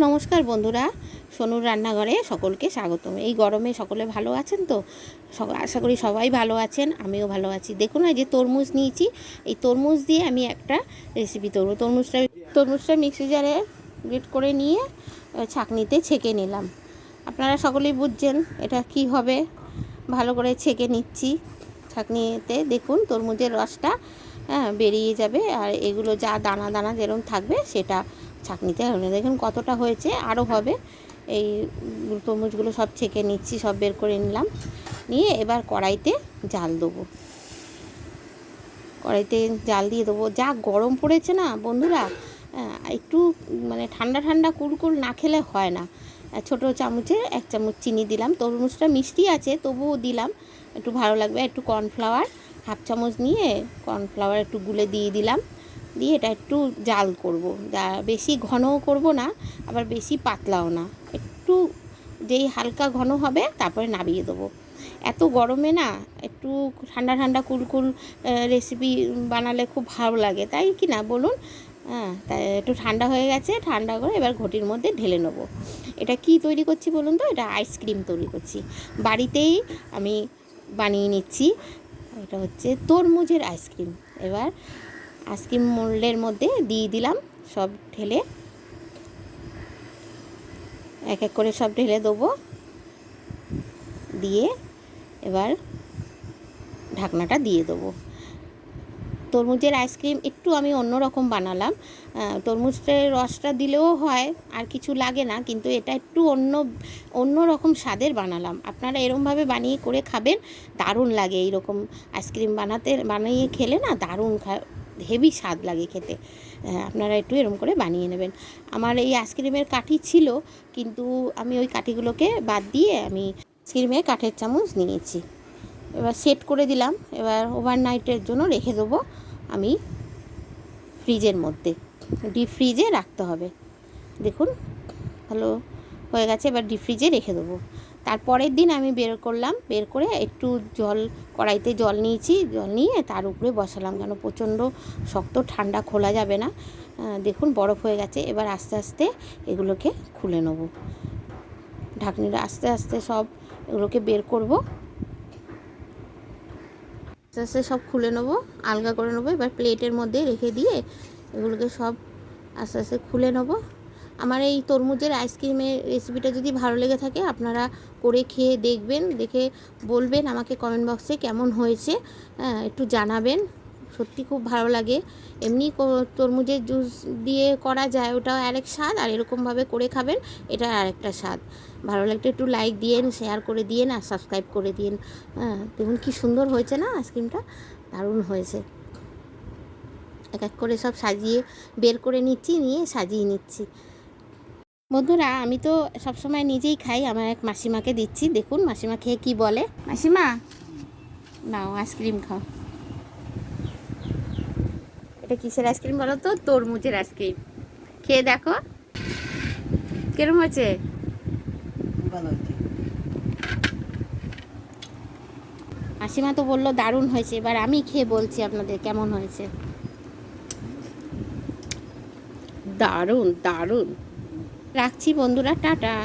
নমস্কার বন্ধুরা, সোনুর রান্নাঘরে সকলকে স্বাগতম। এই গরমে সকলে ভালো আছেন তো? আশা করি সবাই ভালো আছেন, আমিও ভালো আছি। দেখুন এই যে তরমুজ নিয়েছি, এই তরমুজ দিয়ে আমি একটা রেসিপি করব। তরমুজটা মিক্সি জারে গ্রেট করে নিয়ে ছাঁকনিতে ছেঁকে নিলাম। আপনারা সকলেই বুঝছেন এটা কি হবে। ভালো করে ছেঁকে নিচ্ছি ছাঁকনিতে। দেখুন তরমুজের রসটা বেরিয়ে যাবে, আর এগুলো যা দানা দানা যেরকম থাকবে সেটা ছাঁকনিতে হলে দেখুন কতটা হয়েছে, আরও হবে। এই তরমুজগুলো সব ছেঁকে নিচ্ছি, সব বের করে নিলাম। নিয়ে এবার কড়াইতে জাল দেবো। কড়াইতে জাল দিয়ে দেবো। যা গরম পড়েছে না বন্ধুরা, একটু মানে ঠান্ডা ঠান্ডা কুলকুল না খেলে হয় না। ছোটো চামচে 1 চামচ চিনি দিলাম। তরমুজটা মিষ্টি আছে তবুও দিলাম, একটু ভালো লাগবে। একটু কর্নফ্লাওয়ার 1/2 চামচ নিয়ে কর্নফ্লাওয়ার একটু গুলে দিয়ে দিলাম। দিয়ে এটা একটু জাল করব, বেশি ঘনও করব না, আবার বেশি পাতলাও না। একটু যেই হালকা ঘন হবে তারপরে নামিয়ে দেবো। এত গরমে না একটু ঠান্ডা ঠান্ডা কুলকুল রেসিপি বানালে খুব ভালো লাগে, তাই কি না বলুন? তাই একটু ঠান্ডা হয়ে গেছে, ঠান্ডা করে এবার ঘটির মধ্যে ঢেলে নেব। এটা কি তৈরি করছি বলুন তো? এটা আইসক্রিম তৈরি করছি, বাড়িতেই আমি বানিয়ে নিচ্ছি। এটা হচ্ছে তরমুজের আইসক্রিম। এবার আইসক্রিম মোল্ডের মধ্যে দিয়ে দিলাম সব ঢেলে, এক এক করে সব ঢেলে দেবো। দিয়ে এবার ঢাকনাটা দিয়ে দেবো। তরমুজের আইসক্রিম একটু আমি অন্যরকম বানালাম। তরমুজের রসটা দিলেও হয়, আর কিছু লাগে না, কিন্তু এটা একটু অন্য রকম স্বাদের বানালাম। আপনারা এরকমভাবে বানিয়ে করে খাবেন, দারুণ লাগে। এইরকম আইসক্রিম বানিয়ে খেলে না দারুণ হেভি স্বাদ লাগে খেতে। আপনারা একটু এরকম করে বানিয়ে নেবেন। আমার এই আইসক্রিমের কাঠি ছিল, কিন্তু আমি ওই কাঠিগুলোকে বাদ দিয়ে আমি আইসক্রিমের কাঠের চামচ নিয়েছি। এবার সেট করে দিলাম। এবার ওভারনাইটের জন্য রেখে দেবো আমি ফ্রিজের মধ্যে। ডিপ ফ্রিজে রাখতে হবে। দেখুন ভালো হয়ে গেছে। এবার ডিপ ফ্রিজে রেখে দেবো। তারপরের দিন আমি বের করলাম, বের করে একটু কড়াইতে জল নিয়েছি, জল নিয়ে তার উপরে বসালাম, কেন প্রচণ্ড শক্ত ঠান্ডা খোলা যাবে না। দেখুন বরফ হয়ে গেছে। এবার আস্তে আস্তে এগুলোকে খুলে নেব। ঢাকনিটা আস্তে আস্তে সব এগুলোকে বের করব, আস্তে আস্তে সব খুলে নেবো, আলগা করে নেবো। এবার প্লেটের মধ্যে রেখে দিয়ে এগুলোকে সব আস্তে আস্তে খুলে নেবো। আমার এই তরমুজের আইসক্রিমের রেসিপিটা যদি ভালো লেগে থাকে আপনারা করে খেয়ে দেখবেন, দেখে বলবেন আমাকে কমেন্ট বক্সে কেমন হয়েছে। একটু জানাবেন, সত্যি খুব ভালো লাগে। এমনি তরমুজের জুস দিয়ে করা যায়, ওটাও আরেক স্বাদ, আর এরকমভাবে করে খাবেন এটা আরেকটা স্বাদ। ভালো লাগলে একটু লাইক দিয়েন, শেয়ার করে দিয়েন, আর সাবস্ক্রাইব করে দিন। দেখুন কি সুন্দর হয়েছে না আইসক্রিমটা, দারুণ হয়েছে। এক এক করে সব সাজিয়ে বের করে নিচ্ছি, নিয়ে সাজিয়ে নিচ্ছি। বন্ধুরা আমি তো সবসময় নিজেই খাই, আমার এক মাসিমাকে দিচ্ছি। দেখুন মাসিমা খেয়ে কি বলে। মাসিমা নাও আইসক্রিম খাও। এটা কিসের আইসক্রিম বলো তো? তরমুজের আইসক্রিম। খেয়ে দেখো কিরম হয়েছে। মাসিমা তো বললো দারুণ হয়েছে, এবার আমি খেয়ে বলছি আপনাদের কেমন হয়েছে। দারুণ দারুণ। রাখছি বন্ধুরা, টাটা।